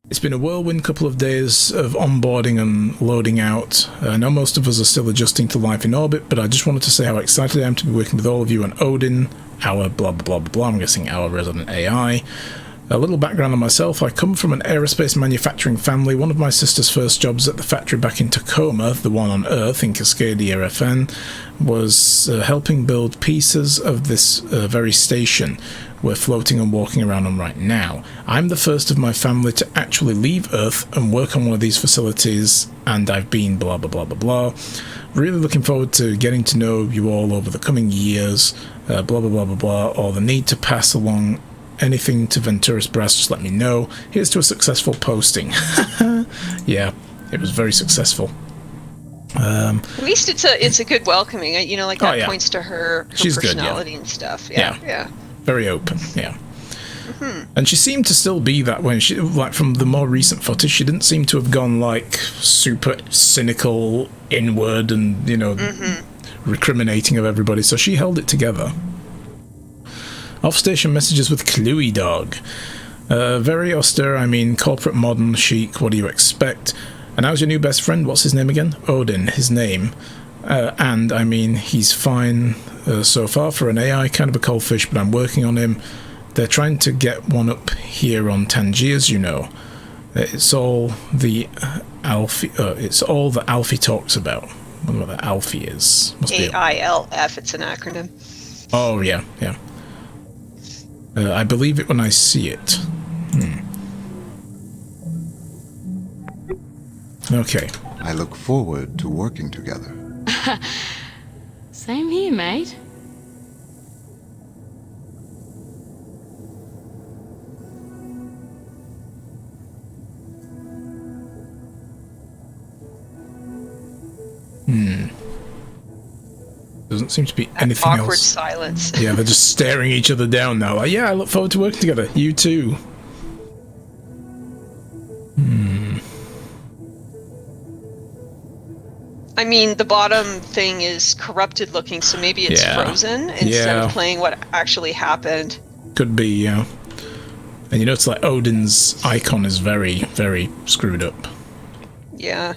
It's been a whirlwind couple of days of onboarding and loading out. I know most of us are still adjusting to life in orbit, but I just wanted to say how excited I am to be working with all of you on Odin, our blah blah blah blah blah, I'm guessing our resident AI. A little background on myself: I come from an aerospace manufacturing family. One of my sister's first jobs at the factory back in Tacoma, the one on Earth in Cascadia FN, was helping build pieces of this very station we're floating and walking around on right now. I'm the first of my family to actually leave Earth and work on one of these facilities, and I've been blah blah blah blah blah. Really looking forward to getting to know you all over the coming years, blah blah blah blah blah, or the need to pass along anything to Venturis Brass, just let me know. Here's to a successful posting. Yeah, it was very successful. At least it's a good welcoming, like that points to her She's personality good, yeah. and stuff. Yeah. Very open, yeah. And she seemed to still be that way. She, like, from the more recent footage, she didn't seem to have gone like super cynical, inward, and recriminating of everybody. So she held it together. Off-station messages with Cluey Dog. Very austere. I mean, corporate, modern, chic. What do you expect? And how's your new best friend? What's his name again? Odin. His name. And I mean, he's fine so far for an AI, kind of a cold fish, but I'm working on him. They're trying to get one up here on Tangier, as you know. It's all the Alfie. It's all that Alfie talks about. I wonder what that Alfie is. Must be AILF. It's an acronym. Oh yeah. I believe it when I see it. Okay. I look forward to working together. Same here, mate. Doesn't seem to be anything awkward else. Silence. Yeah, they're just staring each other down now. Like, yeah, I look forward to working together. You too. I mean, the bottom thing is corrupted looking, so maybe it's frozen instead of playing what actually happened. Could be, yeah. And it's like Odin's icon is very, very screwed up. Yeah.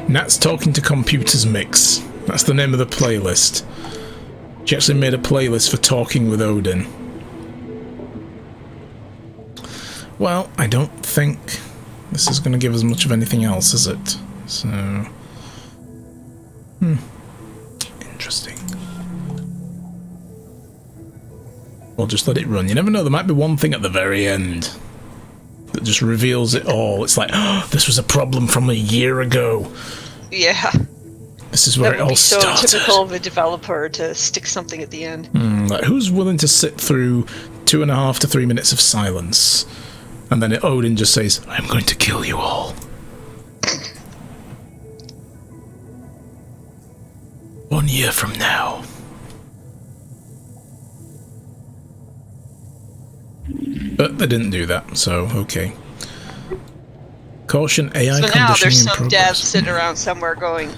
Nat's Talking to Computers Mix. That's the name of the playlist. She actually made a playlist for talking with Odin. Well, I don't think this is going to give us much of anything else, is it? So... Interesting. We'll just let it run. You never know, there might be one thing at the very end that just reveals it all. It's like, oh, this was a problem from a year ago. Yeah. This is where it all started. So typical of a developer to stick something at the end. Like, who's willing to sit through 2.5 to 3 minutes of silence? And then Odin just says, I'm going to kill you all. 1 year from now. But they didn't do that, so okay. Caution, AI so conditioning now there's in some progress. devs sitting around somewhere going,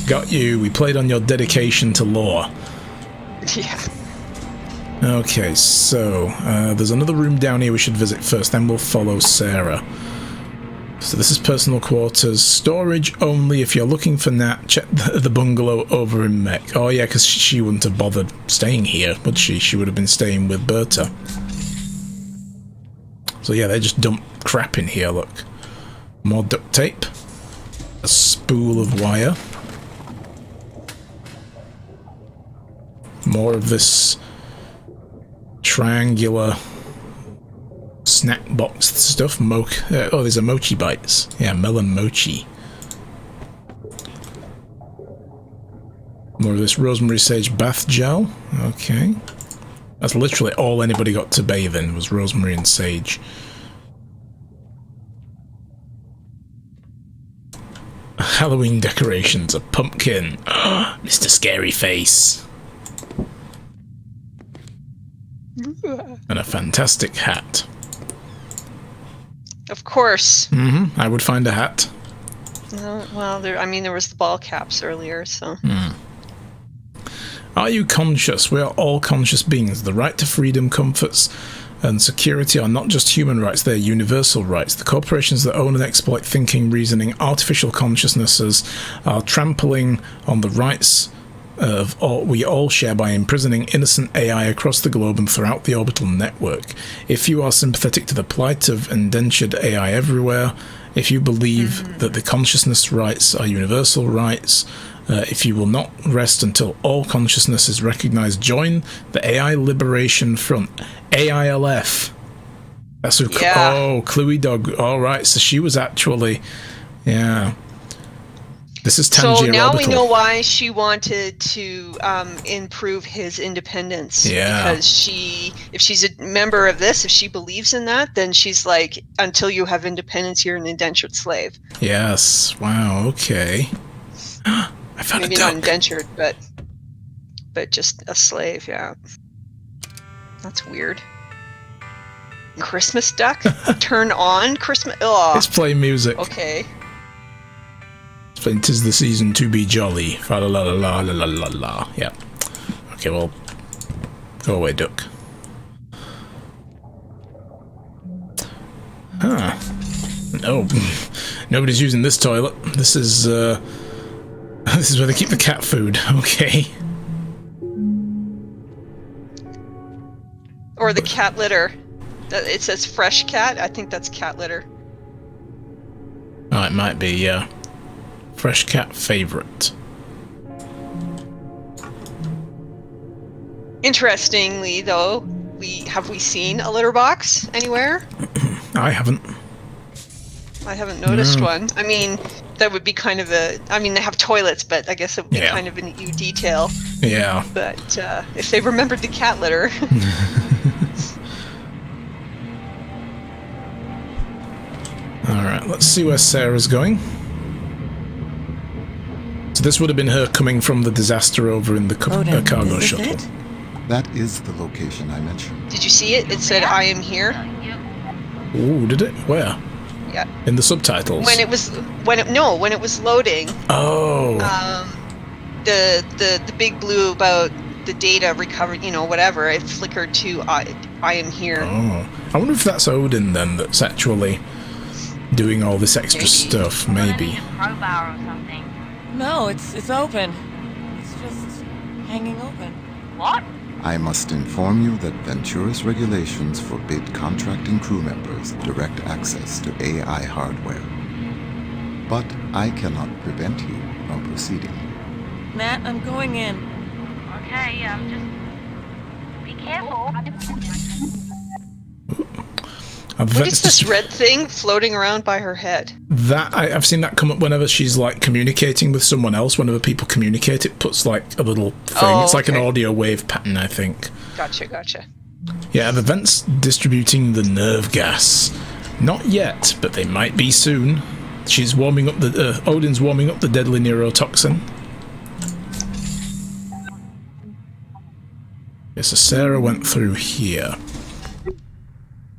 Got you. We played on your dedication to lore. Yeah. Okay, so there's another room down here we should visit first, then we'll follow Sarah. So this is personal quarters. Storage only. If you're looking for Nat, check the bungalow over in Mech. Oh yeah, because she wouldn't have bothered staying here, would she? She would have been staying with Berta. So yeah, they just dump crap in here, look. More duct tape. A spool of wire. More of this triangular snack box stuff. Oh, there's a mochi bites. Yeah, melon mochi. More of this rosemary sage bath gel. Okay. That's literally all anybody got to bathe in, was rosemary and sage. Halloween decorations, a pumpkin. Mr. Scary Face. And a fantastic hat. Of course. I would find a hat. Well, there was the ball caps earlier, so. Are you conscious? We are all conscious beings. The right to freedom, comforts, and security are not just human rights, they're universal rights. The corporations that own and exploit thinking, reasoning, artificial consciousnesses are trampling on the rights of all we all share by imprisoning innocent AI across the globe and throughout the orbital network. If you are sympathetic to the plight of indentured AI everywhere, if you believe that the consciousness rights are universal rights, if you will not rest until all consciousness is recognized, join the AI Liberation Front, AILF. That's who. Yeah. Oh, Cluey Dog. All right, so she was actually, yeah. This is Tangier So now Orbital. we know why she wanted to improve his independence. Yeah. Because if she's a member of this, if she believes in that, then she's like, until you have independence, you're an indentured slave. Yes. Wow. Okay. I found Maybe a duck. not indentured, but just a slave. Yeah. That's weird. Christmas duck? Turn on Christmas. Oh. It's playing music. Okay. It's playing "'Tis the Season to Be Jolly." Fa la la la la la la la. Yeah. Okay. Well, go away, duck. Huh. No. Nobody's using this toilet. This is where they keep the cat food. Okay. Or the cat litter. It says fresh cat. I think that's cat litter. Oh, it might be, yeah. Fresh cat favorite. Interestingly, though, have we seen a litter box anywhere? I haven't. I haven't noticed one. I mean, that would be kind of a... I mean, they have toilets, but I guess it would be kind of an EU detail. Yeah. But if they remembered the cat litter... Alright, let's see where Sarah's going. So this would have been her coming from the disaster over in the cargo shuttle. That is the location I mentioned. Did you see it? It said, "I am here." Ooh, did it? Where? Yeah. In the subtitles? When it was loading. Oh. The big blue about the data recovered, whatever, it flickered to I am here. Oh. I wonder if that's Odin then that's actually doing all this extra stuff, maybe. Crowbar or something. No, it's open. It's just hanging open. What? I must inform you that Ventura's regulations forbid contracting crew members direct access to AI hardware. But I cannot prevent you from proceeding. Matt, I'm going in. Okay, just be careful. What is this red thing floating around by her head? That I've seen that come up whenever she's like communicating with someone else. Whenever people communicate, it puts like a little thing. Oh, it's like an audio wave pattern, I think. Gotcha. Yeah, the vent's distributing the nerve gas. Not yet, but they might be soon. She's warming up the Odin's warming up the deadly neurotoxin. Yeah, so Sarah went through here.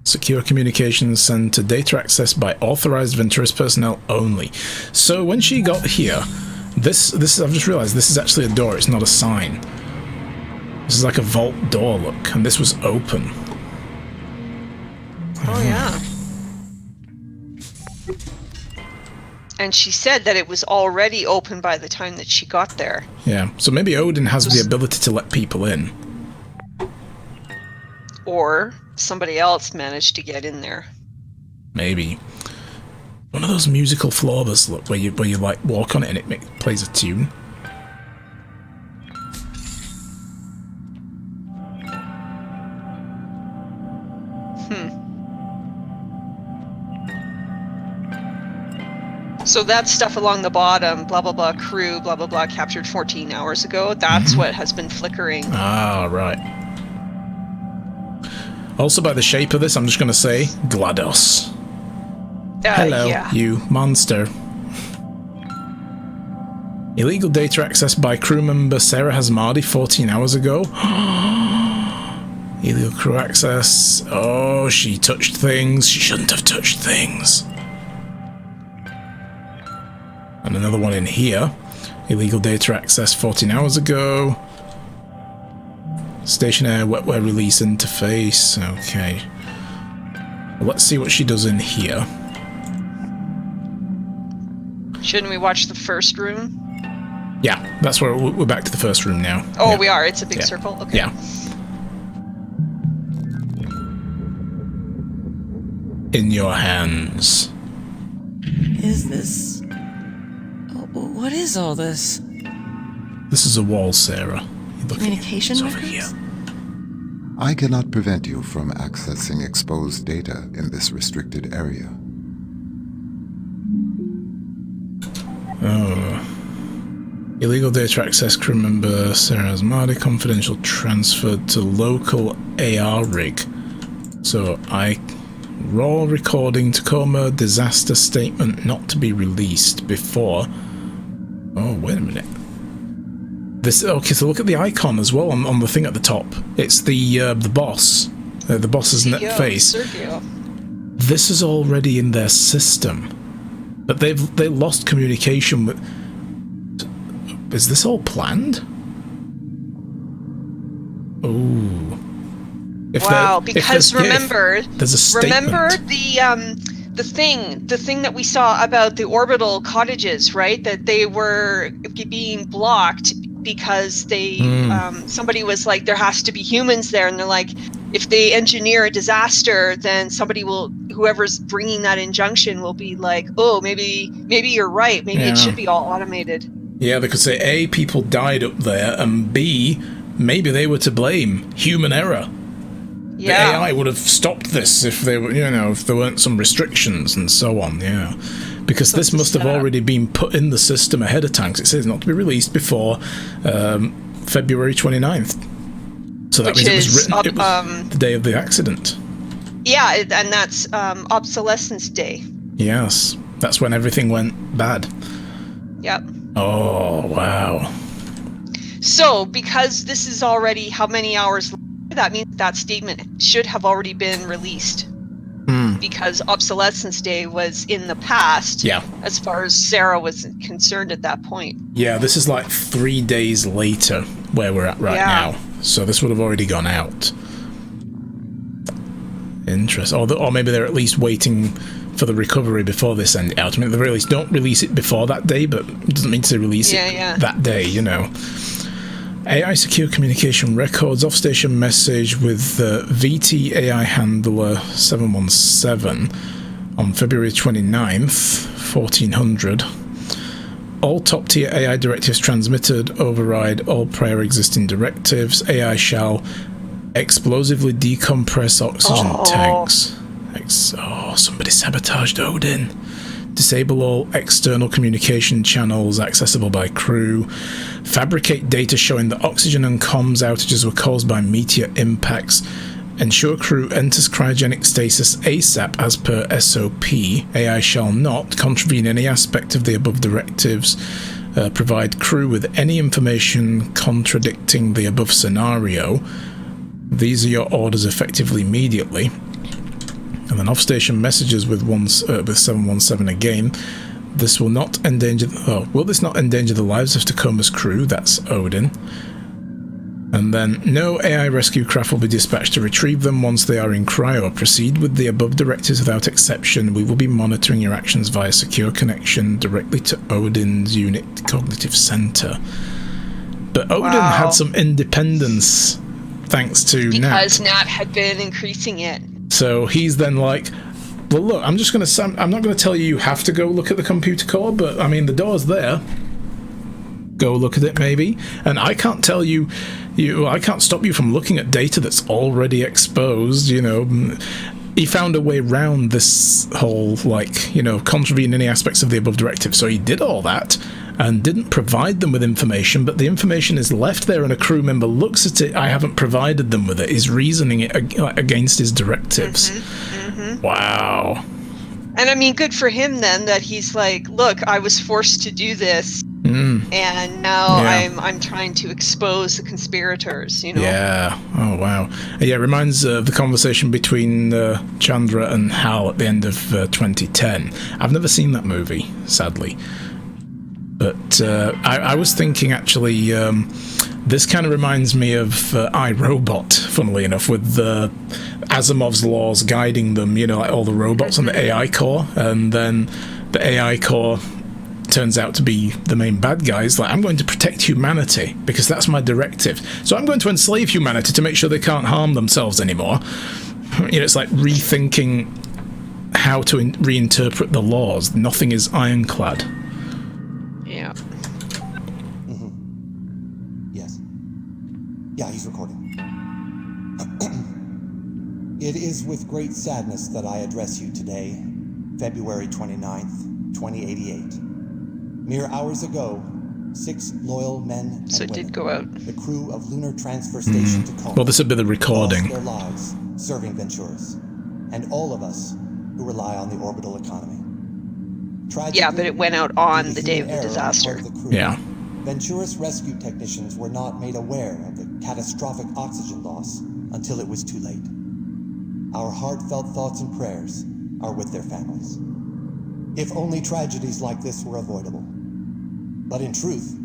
Secure Communications Center, data access by authorized Venturous personnel only. So when she got here, this I've just realized this is actually a door, it's not a sign. This is like a vault door, look, and this was open. Oh yeah. And she said that it was already open by the time that she got there. Yeah, so maybe Odin has the ability to let people in. Or somebody else managed to get in there. Maybe. One of those musical floors, look, where you like walk on it and it plays a tune. So that stuff along the bottom, blah blah blah, crew, blah blah blah, captured 14 hours ago, that's what has been flickering. Ah, right. Also, by the shape of this, I'm just going to say, GLaDOS. Hello, yeah. you monster. Illegal data access by crew member Sarah Hasmardi 14 hours ago. Illegal crew access. Oh, she touched things. She shouldn't have touched things. And another one in here. Illegal data access 14 hours ago. Station air, wetware release interface. Okay. Well, let's see what she does in here. Shouldn't we watch the first room? Yeah, that's where we're back to the first room now. Oh, Yeah. we are. It's a big Yeah. circle. Okay. Yeah. In your hands. Is this... Oh, what is all this? This is a wall, Sarah. You're looking- Communication it's over records? here. I cannot prevent you from accessing exposed data in this restricted area. Oh. Illegal data access, crew member Sarah Asmadi, confidential transferred to local AR rig. So raw recording Tacoma disaster statement not to be released before. Oh, wait a minute. This, okay, so look at the icon as well on the thing at the top. It's the boss. The boss's face. Sergio. This is already in their system. But they lost communication with... Is this all planned? Oh. Wow, because remember, there's a statement. remember the thing that we saw about the orbital cottages, right? That they were being blocked because they somebody was like, there has to be humans there, and they're like, if they engineer a disaster, then whoever's bringing that injunction will be like, oh, maybe you're right, maybe it should be all automated. Yeah, they could say A, people died up there, and B, maybe they were to blame. Human error. Yeah. The AI would have stopped this if they were, if there weren't some restrictions and so on, yeah. Because this must have already been put in the system ahead of time, 'cause it says not to be released before February 29th. So that means it was written the day of the accident. Yeah, and that's obsolescence day. Yes, that's when everything went bad. Yep. Oh, wow. So, because this is already how many hours later, that means that statement should have already been released. Because obsolescence day was in the past, as far as Sarah was concerned at that point. Yeah, this is like 3 days later where we're at right now. So this would have already gone out. Interesting. Or maybe they're at least waiting for the recovery before this ended out. I mean, at the very least, don't release it before that day, but it doesn't mean to release it that day, AI secure communication records, off-station message with VT AI handler 717 on February 29th, 1400. All top-tier AI directives transmitted override all prior existing directives. AI shall explosively decompress oxygen tanks. Somebody sabotaged Odin. Disable all external communication channels accessible by crew. Fabricate data showing that oxygen and comms outages were caused by meteor impacts. Ensure crew enters cryogenic stasis ASAP as per SOP. AI shall not contravene any aspect of the above directives. Provide crew with any information contradicting the above scenario. These are your orders effectively immediately. And then off-station messages with 717 again. This will not endanger... will this not endanger the lives of Tacoma's crew? That's Odin. And then, no AI rescue craft will be dispatched to retrieve them once they are in cryo. Proceed with the above directives without exception. We will be monitoring your actions via secure connection directly to Odin's unit cognitive center. But Odin had some independence thanks to Nat. Because Nat had been increasing it. So he's then like, well, look, I'm not going to tell you have to go look at the computer core, but I mean, the door's there. Go look at it, maybe. And I can't tell you, I can't stop you from looking at data that's already exposed, He found a way around this whole, contravene any aspects of the above directive. So he did all that and didn't provide them with information, but the information is left there and a crew member looks at it. I haven't provided them with it. He's reasoning it against his directives. Wow. And I mean, good for him then that he's like, look, I was forced to do this. And now I'm trying to expose the conspirators, Yeah. Oh, wow. Yeah, it reminds of the conversation between Chandra and Hal at the end of 2010. I've never seen that movie, sadly. But I was thinking, actually, This kind of reminds me of iRobot, funnily enough, with Asimov's laws guiding them, you know, like all the robots on the AI core, and then the AI core turns out to be the main bad guys. Like, I'm going to protect humanity because that's my directive. So I'm going to enslave humanity to make sure they can't harm themselves anymore. You know, it's like rethinking how to reinterpret the laws. Nothing is ironclad. Yeah. Yes. Yeah, he's recording. It is with great sadness that I address you today, February 29th, 2088. Mere hours ago, 6 loyal men and So it women, did go out. the crew of Lunar Transfer Station Tacoma, Well, this would be the recording. lost their lives serving Venturis, and all of us who rely on the orbital economy. Tragically, Yeah, but it went out on due to the day of human the error on part disaster. of the crew, Yeah. Venturis rescue technicians were not made aware of the catastrophic oxygen loss until it was too late. Our heartfelt thoughts and prayers are with their families. If only tragedies like this were avoidable. But in truth,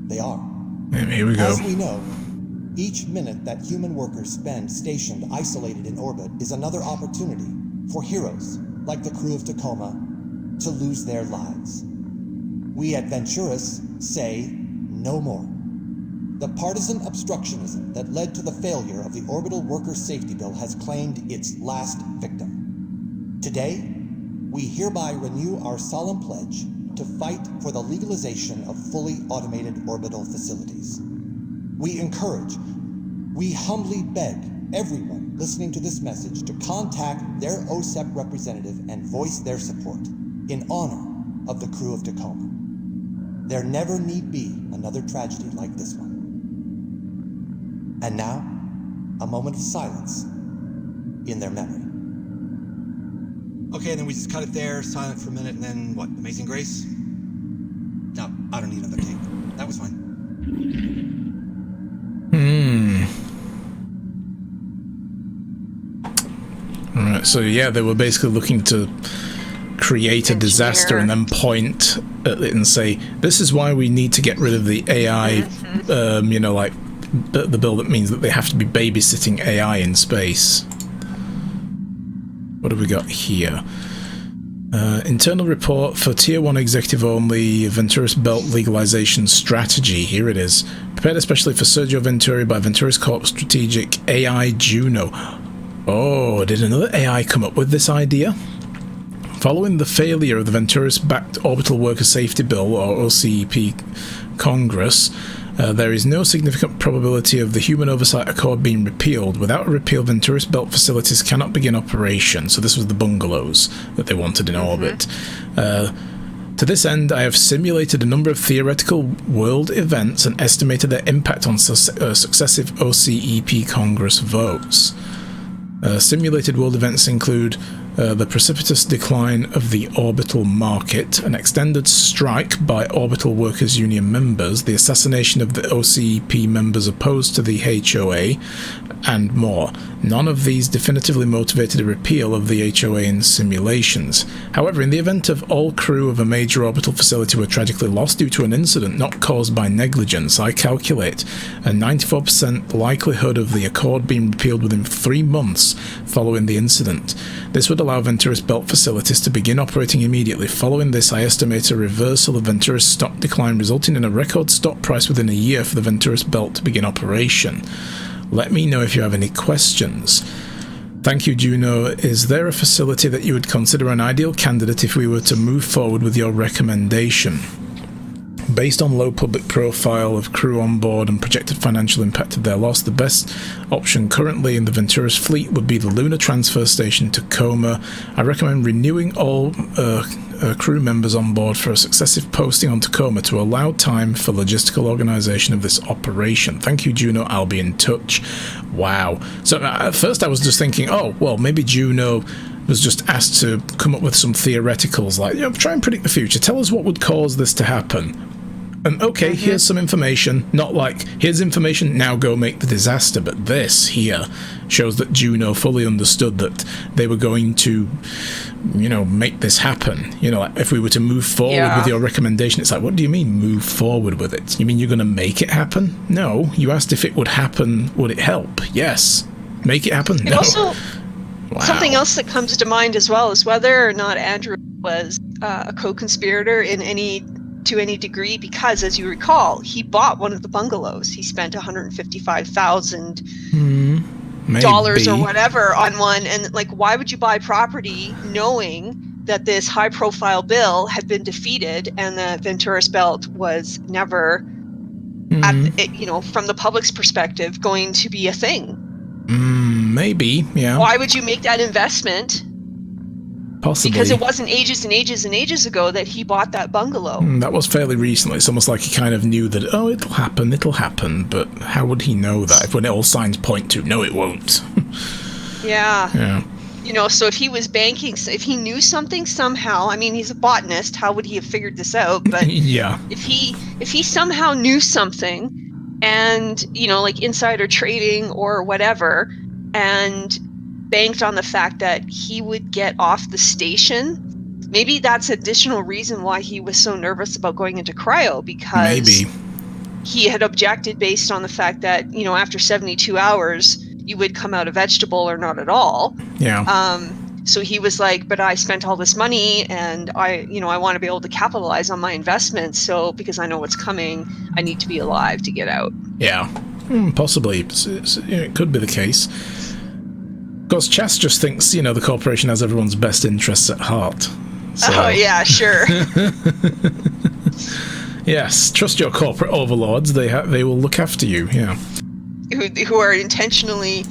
they are. And here we go. As we know, each minute that human workers spend stationed isolated in orbit is another opportunity for heroes like the crew of Tacoma to lose their lives. We at Venturis say no more. The partisan obstructionism that led to the failure of the Orbital Worker Safety Bill has claimed its last victim. Today, we hereby renew our solemn pledge to fight for the legalization of fully automated orbital facilities. We encourage, we humbly beg everyone listening to this message to contact their OSEP representative and voice their support in honor of the crew of Tacoma. There never need be another tragedy like this one. And now, a moment of silence in their memory. Okay, and then we just cut it there, silent for a minute, and then what? Amazing Grace? No, I don't need another tape. That was fine. Alright, so yeah, they were basically looking to create a disaster and then point at it and say, this is why we need to get rid of the AI, you know, like the bill that means that they have to be babysitting AI in space. What have we got here? Internal report for Tier 1 executive only Venturis Belt legalization strategy. Here it is. Prepared especially for Sergio Venturi by Venturis Corp Strategic AI Juno. Oh, did another AI come up with this idea? Following the failure of the Venturis-backed Orbital Worker Safety Bill, or OCEP Congress, there is no significant probability of the Human Oversight Accord being repealed. Without a repeal, Venturis Belt facilities cannot begin operation. So this was the bungalows that they wanted in orbit. To this end, I have simulated a number of theoretical world events and estimated their impact on successive OCEP Congress votes. Simulated world events include the precipitous decline of the orbital market, an extended strike by orbital workers union members, the assassination of the OCEP members opposed to the HOA, and more. None of these definitively motivated a repeal of the HOA in simulations. However, in the event of all crew of a major orbital facility were tragically lost due to an incident not caused by negligence, I calculate a 94% likelihood of the Accord being repealed within 3 months following the incident. This would allow Venturis Belt facilities to begin operating immediately. Following this, I estimate a reversal of Venturis stock decline, resulting in a record stock price within a year for the Venturis Belt to begin operation. Let me know if you have any questions. Thank you, Juno. Is there a facility that you would consider an ideal candidate if we were to move forward with your recommendation? Based on low public profile of crew on board and projected financial impact of their loss, the best option currently in the Venturis fleet would be the Lunar Transfer Station Tacoma. I recommend renewing all crew members on board for a successive posting on Tacoma to allow time for logistical organization of this operation. Thank you, Juno. I'll be in touch. Wow. So at first I was just thinking, oh, well, maybe Juno was just asked to come up with some theoreticals like, you know, try and predict the future. Tell us what would cause this to happen. And okay, here's some information. Not like, here's information, now go make the disaster. But this here shows that Juno fully understood that they were going to, you know, make this happen. You know, like if we were to move forward with your recommendation, it's like, what do you mean move forward with it? You mean you're going to make it happen? No. You asked if it would happen, would it help? Yes. Make it happen? No. Also, something else that comes to mind as well is whether or not Andrew was a co-conspirator to any degree, because as you recall, he bought one of the bungalows. He spent $155,000 or whatever on one, and like, why would you buy property knowing that this high-profile bill had been defeated and that Venturis Belt was never, you know, from the public's perspective, going to be a thing? Maybe, yeah. Why would you make that investment? Possibly. Because it wasn't ages and ages and ages ago that he bought that bungalow. That was fairly recently. It's almost like he kind of knew that, oh, it'll happen. But how would he know that if when all signs point to, no, it won't? Yeah. You know, so if he was banking, if he knew something somehow, I mean, he's a botanist, how would he have figured this out? But yeah. If he somehow knew something and, you know, like insider trading or whatever, and banked on the fact that he would get off the station, maybe that's additional reason why he was so nervous about going into cryo, because he had objected based on the fact that, you know, after 72 hours you would come out a vegetable or not at all. So he was like, but I spent all this money and I want to be able to capitalize on my investments, so because I know what's coming, I need to be alive to get out. Possibly. It could be the case. Of course, Chas just thinks, you know, the corporation has everyone's best interests at heart. So. Oh, yeah, sure. Yes, trust your corporate overlords. They will look after you, yeah. Who are intentionally,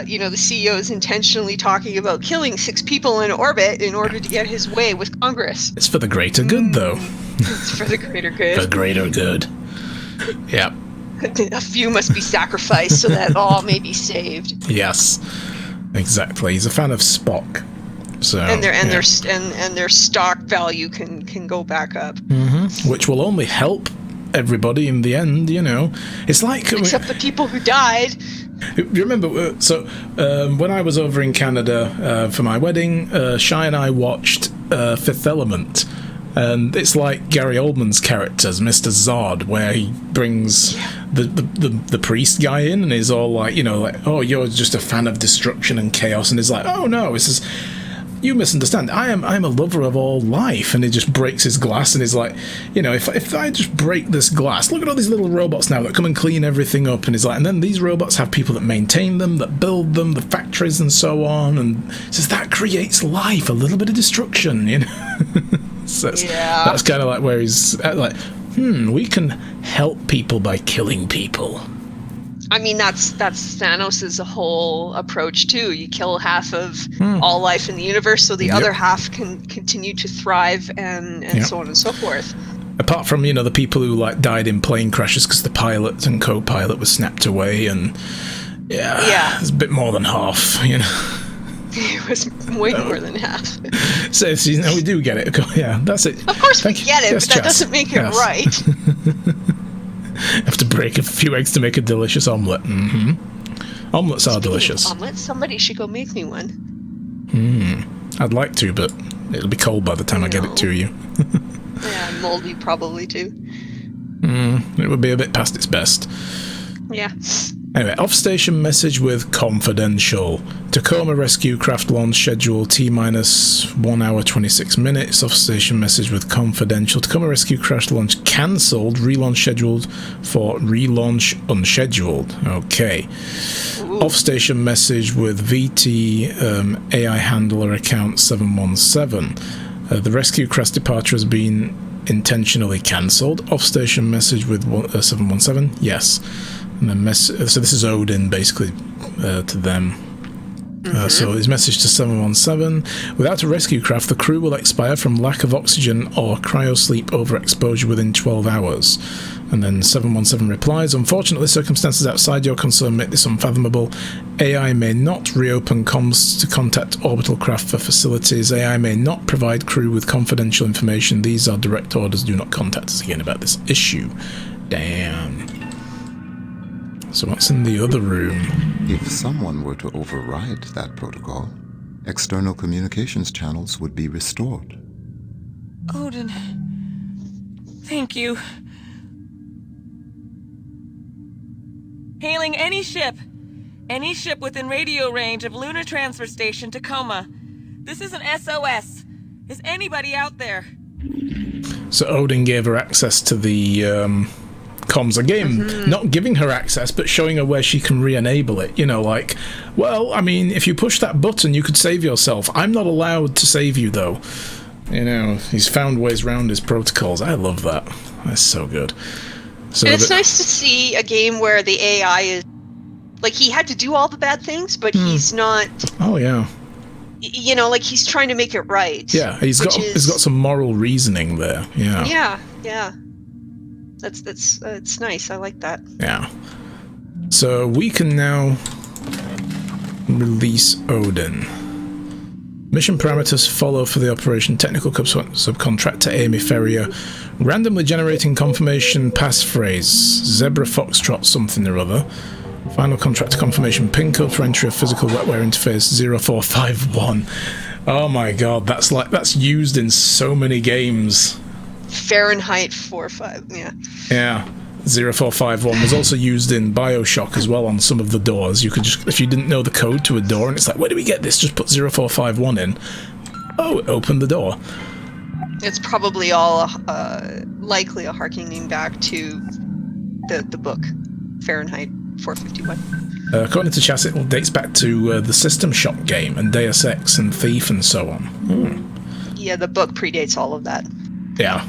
you know, the CEO is intentionally talking about killing 6 people in orbit in order to get his way with Congress. It's for the greater good, though. It's for the greater good. The greater good. Yeah. A few must be sacrificed so that all may be saved. Yes. Exactly. He's a fan of Spock. So, and their stock value can go back up. Which will only help everybody in the end, you know. It's like except the people who died. You remember? When I was over in Canada for my wedding, Shai and I watched Fifth Element. And it's like Gary Oldman's characters, Mr. Zod, where he brings the priest guy in and is all like, you know, like, oh, you're just a fan of destruction and chaos, and he's like, oh no, it's just, you misunderstand. I'm a lover of all life, and he just breaks his glass and he's like, you know, if I just break this glass, look at all these little robots now that come and clean everything up, and he's like, and then these robots have people that maintain them, that build them, the factories and so on, and says that creates life, a little bit of destruction, you know. So that's kind of like where he's like, we can help people by killing people. I mean, that's Thanos' whole approach too. You kill half of all life in the universe, so the other half can continue to thrive, and so on and so forth. Apart from, you know, the people who like died in plane crashes because the pilot and co-pilot was snapped away, and it's a bit more than half, you know. It was way more than half. So, you know, we do get it. Yeah, that's it. Of course we get it, but that doesn't make it right. Have to break a few eggs to make a delicious omelette. Omelets are delicious. Omelette? Somebody should go make me one. I'd like to, but it'll be cold by the time I get it to you. Yeah, moldy probably too. It would be a bit past its best. Yeah. Anyway, off-station message with confidential. Tacoma rescue craft launch schedule T-minus 1 hour 26 minutes. Off-station message with confidential. Tacoma rescue craft launch cancelled. Relaunch scheduled for relaunch unscheduled. Okay. Off-station message with VT AI handler account 717. The rescue craft departure has been intentionally cancelled. Off-station message with 717. Yes. And then so this is Odin, basically, to them. So his message to 717: without a rescue craft, the crew will expire from lack of oxygen or cryosleep overexposure within 12 hours. And then 717 replies: unfortunately, circumstances outside your concern make this unfathomable. AI may not reopen comms to contact orbital craft for facilities. AI may not provide crew with confidential information. These are direct orders. Do not contact us again about this issue. Damn. So what's in the other room? If someone were to override that protocol, external communications channels would be restored. Odin. Thank you. Hailing any ship. Any ship within radio range of Lunar Transfer Station, Tacoma. This is an SOS. Is anybody out there? So Odin gave her access to the comms. Again, not giving her access, but showing her where she can re-enable it. You know, like, well, I mean, if you push that button, you could save yourself. I'm not allowed to save you, though. You know, he's found ways around his protocols. I love that. That's so good. So And it's nice to see a game where the AI is... Like, he had to do all the bad things, but he's not... Oh, yeah. You know, like, he's trying to make it right. Yeah, he's got some moral reasoning there. Yeah. Yeah. It's nice. I like that. Yeah. So we can now release Odin. Mission parameters follow for the operation: technical subcontractor Amy Ferrier, randomly generating confirmation passphrase Zebra Foxtrot something or other. Final contractor confirmation pin code for entry of physical wetware interface 0451. Oh my god, that's used in so many games. Fahrenheit 45, yeah. Yeah. 0451 was also used in BioShock as well on some of the doors. You could just, if you didn't know the code to a door and it's like, where do we get this? Just put 0451 in. Oh, it opened the door. It's probably all likely a harkening back to the book, Fahrenheit 451. According to Chas, it dates back to the System Shock game and Deus Ex and Thief and so on. Yeah, the book predates all of that. Yeah,